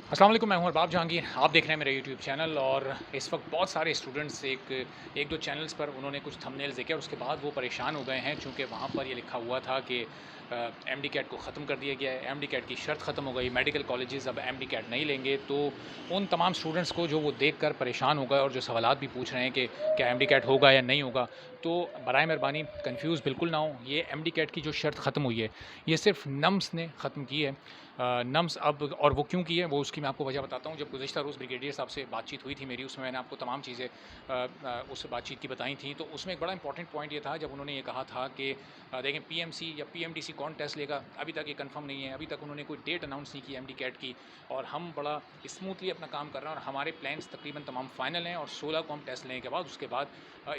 अस्सलाम वालेकुम, मैं हूं अरबाब जहांगीर। आप देख रहे हैं मेरा यूट्यूब चैनल और इस वक्त बहुत सारे स्टूडेंट्स एक दो चैनल्स पर उन्होंने कुछ थंबनेल्स देखे और उसके बाद वो परेशान हो गए हैं, चूँकि वहाँ पर ये लिखा हुआ था कि एमडी कैट को ख़त्म कर दिया गया है, एमडी कैट की शर्त ख़त्म हो गई, मेडिकल कॉलेजेस अब एमडी कैट नहीं लेंगे। तो उन तमाम स्टूडेंट्स को जो वो देखकर परेशान हो गए और जो सवालात भी पूछ रहे हैं कि क्या एमडी कैट होगा या नहीं होगा, तो बराए मेहरबानी कन्फ्यूज़ बिल्कुल ना हो। ये एमडी कैट की जो शर्त ख़त्म हुई है, ये सिर्फ़ नम्स ने ख़त्म की है। नम्स अब, और वो क्यों की है वो उसकी मैं आपको वजह बताता हूँ। जब गुज़िश्ता रोज़ ब्रिगेडियर साहब से बातचीत हुई थी मेरी, उसमें मैंने आपको तमाम चीज़ें उस बातचीत की बताई थी। तो उसमें एक बड़ा इंपॉर्टेंट पॉइंट ये था जब उन्होंने ये कहा था कि देखें, पीएमसी या पीएमडीसी कौन टेस्ट लेगा, अभी तक ये कंफर्म नहीं है। अभी तक उन्होंने कोई डेट अनाउंस नहीं की एमडी कैट की, और हम बड़ा स्मूथली अपना काम कर रहे हैं और हमारे प्लान्स तकरीबन तमाम फाइनल हैं। और 16 को हम टेस्ट लेने के बाद उसके बाद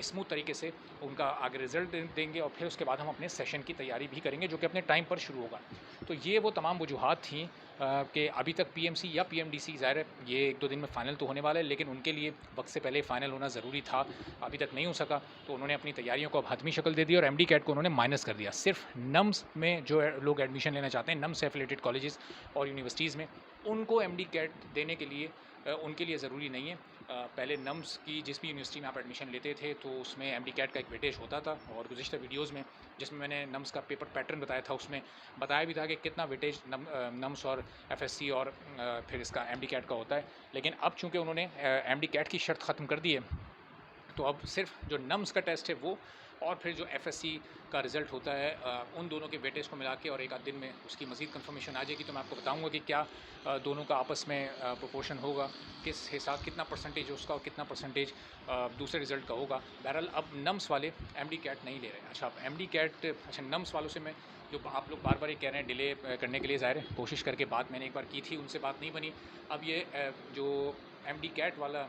स्मूथ तरीके से उनका आगे रिजल्ट देंगे, और फिर उसके बाद हम अपने सेशन की तैयारी भी करेंगे जो कि अपने टाइम पर शुरू होगा। तो ये वो तमाम वजूहत थी कि अभी तक पीएमसी या पीएमडीसी, ज़ाहिर है ये 1-2 दिन में फ़ाइनल तो होने वाला है, लेकिन उनके लिए वक्त से पहले फ़ाइनल होना ज़रूरी था। अभी तक नहीं हो सका, तो उन्होंने अपनी तैयारियों को अब हतमी शक्ल दे दी और एमडी कैट को उन्होंने माइनस कर दिया। सिर्फ नम्स में जो लोग एडमिशन लेना चाहते हैं, नम्स से एफिलेटेड कॉलेजेस और यूनिवर्सिटीज़ में, उनको एमडी कैट देने के लिए उनके लिए ज़रूरी नहीं है। पहले नम्स की जिस भी यूनिवर्सिटी में आप एडमिशन लेते थे तो उसमें एमडी कैट का एक वेटेज होता था, और गुज़िश्ता वीडियोज़ में जिसमें मैंने नम्स का पेपर पैटर्न बताया था, उसमें बताया भी था कि कितना वेटेज नम्स और एफएससी और फिर इसका एमडी कैट का होता है। लेकिन अब चूँकि उन्होंने एमडी कैट की शर्त ख़त्म कर दी है, तो अब सिर्फ जो नम्स का टेस्ट है वो, और फिर जो एफएससी का रिज़ल्ट होता है, उन दोनों के वेटेज को मिला के और एक आध दिन में उसकी मज़ीद कंफर्मेशन आ जाएगी। तो मैं आपको बताऊंगा कि क्या दोनों का आपस में प्रोपोर्शन होगा, किस हिसाब कितना परसेंटेज उसका और कितना परसेंटेज दूसरे रिज़ल्ट का होगा। बहरहाल अब नम्स वाले एमडी कैट नहीं ले रहे हैं। अच्छा, अब एमडी कैट, अच्छा नम्स वालों से मैं, जो आप लोग बार बार ये कह रहे हैं डिले करने के लिए, ज़ाहिर है कोशिश करके बात मैंने एक बार की थी, उनसे बात नहीं बनी। अब ये जो एमडी कैट वाला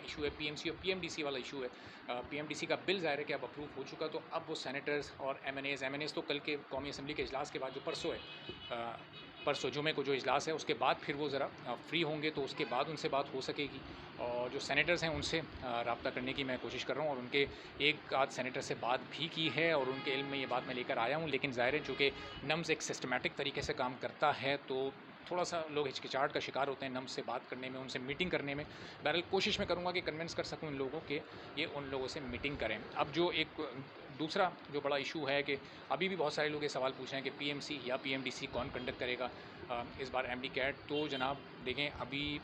इशू है, पीएमसी और पीएमडीसी वाला इशू है, पीएमडीसी का बिल ज़ाहिर है कि अब अप्रूव हो चुका, तो अब वो सेनेटर्स और एमएनएज़ तो कल के कौमी असम्बली के इजलास के बाद, जो परसों है, परसों जुमे को जो इजलास है उसके बाद फिर वो ज़रा फ्री होंगे, तो उसके बाद उनसे बात हो सकेगी। और जो सेनेटर्स हैं उनसे रब्ता करने की मैं कोशिश कर रहा हूँ, और उनके एक आध सेनेटर से बात भी की है और उनके इल्म में ये बात मैं लेकर आया हूँ। लेकिन ज़ाहिर है चूँकि नम्स एक सिस्टमेटिक तरीके से काम करता है, तो थोड़ा सा लोग हिचकिचाहट का शिकार होते हैं नम्स से बात करने में, उनसे मीटिंग करने में। बहरहाल कोशिश मैं करूँगा कि कन्विंस कर सकूँ इन लोगों के, ये उन लोगों से मीटिंग करें। अब जो एक दूसरा जो बड़ा इशू है कि अभी भी बहुत सारे लोग ये सवाल पूछ रहे हैं कि पीएमसी या पीएमडीसी कौन कंडक्ट करेगा इस बार एमडी कैट। तो जनाब देखें, अभी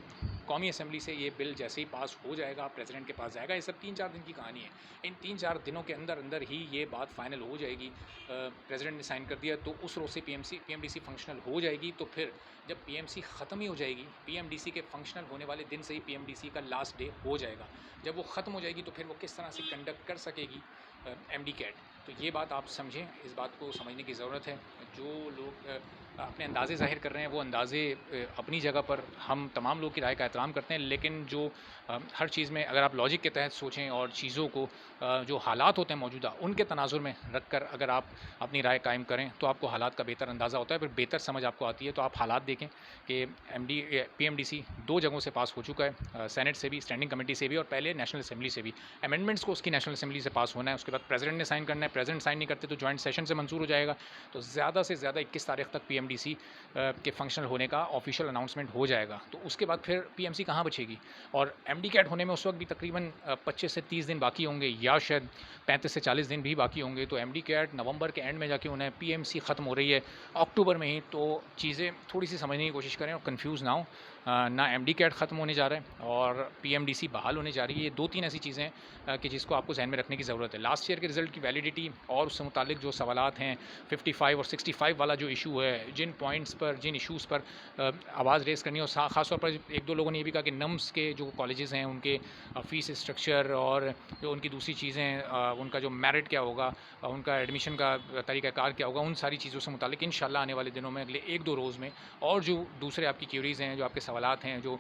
कौमी असम्बली से ये बिल जैसे ही पास हो जाएगा, प्रेसिडेंट के पास जाएगा। ये सब 3-4 दिन की कहानी है। इन 3-4 दिनों के अंदर अंदर ही ये बात फाइनल हो जाएगी। प्रेसिडेंट ने साइन कर दिया तो उस रोज़ से पीएमडीसी फंक्शनल हो जाएगी। तो फिर जब पीएमसी ख़त्म ही हो जाएगी, पीएमडीसी के फंक्शनल होने वाले दिन से ही पीएमडीसी का लास्ट डे हो जाएगा। जब वो ख़त्म हो जाएगी तो फिर वो किस तरह से कंडक्ट कर सकेगी एमडी कैट। तो ये बात आप समझें, इस बात को समझने की ज़रूरत है। जो लोग अपने अंदाज़े ज़ाहिर कर रहे हैं, वो अंदाज़े अपनी जगह पर, हम तमाम लोग की राय का एहतराम करते हैं। लेकिन जो हर चीज़ में अगर आप लॉजिक के तहत सोचें और चीज़ों को जो हालात होते हैं मौजूदा, उनके तनाजुर में रख कर अगर आप अपनी राय कायम करें, तो आपको हालात का बेहतर अंदाज़ा होता है, फिर बेहतर समझ आपको आती है। तो आप हालात देखें कि पीएमडीसी 2 जगहों से पास हो चुका है, सेनेट से भी, स्टैंडिंग कमेटी से भी, और पहले नेशनल असम्बली से भी। अमेंडमेंट्स को उसकी नेशनल असम्बली से पास होना है, उसके बाद प्रेसिडेंट ने साइन करना है। प्रेसिडेंट साइन नहीं करते तो जॉइंट सेशन से मंजूर हो जाएगा। तो ज़्यादा से ज़्यादा 21 तारीख तक पीएमडीसी के फंक्शनल होने का ऑफिशियल अनाउंसमेंट हो जाएगा। तो उसके बाद फिर पीएमसी कहाँ बचेगी, और एमडी कैट होने में उस वक्त भी तकरीबन 25 से 30 दिन बाकी होंगे, या शायद 35 से 40 दिन भी बाकी होंगे। तो एमडी कैट नवंबर के एंड में जाके होना है, पीएमसी ख़त्म हो रही है अक्टूबर में ही। तो चीज़ें थोड़ी सी समझने की कोशिश करें और कन्फ्यूज़ ना हो। ना एमडी कैट ख़त्म होने जा रहा है और पीएमडीसी बहाल होने जा रही है। ये 2-3 ऐसी चीज़ें हैं कि जिसको आपको ज़हन में रखने की ज़रूरत है। लास्ट ईयर के रिज़ल्ट की वैलिडिटी और उससे मुतालिक जो सवालात हैं, 55 और 65 वाला जो इशू है, जिन पॉइंट्स पर, जिन इशूज़ पर आवाज़ रेज़ करनी है, और ख़ास तौर पर 1-2 लोगों ने ये भी कहा कि नम्स के जो कॉलेजेस हैं उनके फ़ीस स्ट्रक्चर और जो उनकी दूसरी चीज़ें, उनका जो मेरिट क्या होगा, उनका एडमिशन का तरीक़ाकार क्या होगा, उन सारी चीज़ों से मुतालिक इंशाल्लाह आने वाले दिनों में, अगले 1-2 रोज़ में, और जो दूसरे आपकी क्यूरीज़ हैं, जो आपके सवालात हैं, जो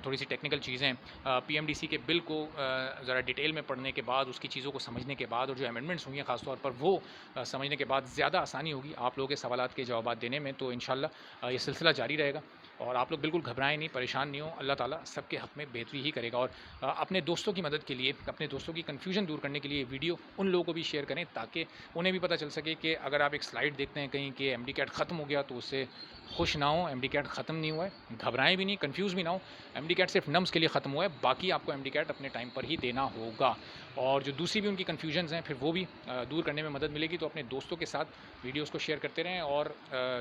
थोड़ी सी टेक्निकल चीज़ें, पीएमडीसी के बिल को ज़रा डिटेल में पढ़ने के बाद, उसकी चीज़ों को समझने के बाद, और जो अमेंडमेंट्स हुई हैं ख़ास तौर पर वो समझने के बाद ज़्यादा आसानी होगी आप लोगों के सवालात के जवाब देने में। तो इंशाल्लाह ये सिलसिला जारी रहेगा। और आप लोग बिल्कुल घबराएँ नहीं, परेशान नहीं हो, अल्लाह ताला सबके हक़ में बेहतरी ही करेगा। और अपने दोस्तों की मदद के लिए, अपने दोस्तों की कन्फ्यूज़न दूर करने के लिए वीडियो उन लोगों को भी शेयर करें, ताकि उन्हें भी पता चल सके कि अगर आप एक स्लाइड देखते हैं कहीं कि एमडी कैट ख़त्म हो गया, तो उससे खुश ना हों। एमडी कैट ख़त्म नहीं हुआ है, घबराएँ भी नहीं, कन्फ्यूज़ भी ना हो। एमडी कैट सिर्फ नम्स के लिए ख़त्म हुआ है, बाकी आपको एमडी कैट अपने टाइम पर ही देना होगा। और जो दूसरी भी उनकी कन्फ्यूजन्स हैं, फिर वो भी दूर करने में मदद मिलेगी। तो अपने दोस्तों के साथ वीडियोज़ को शेयर करते रहें। और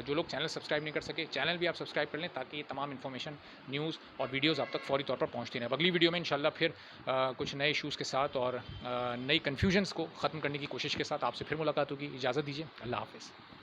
जो लोग चैनल सब्सक्राइब नहीं कर सके, चैनल भी आप सब्सक्राइब कर लें, ताकि ये तमाम इन्फॉर्मेशन, न्यूज़ और वीडियोज़ आप तक फ़ौरी तौर पर पहुँचती रहें। अब अगली वीडियो में इंशाल्लाह फिर कुछ नए इश्यूज़ के साथ और नई कन्फ्यूजन्स को ख़त्म करने की कोशिश के साथ आपसे फिर मुलाकात होगी। इजाज़त दीजिए, अल्लाह हाफ़िज़।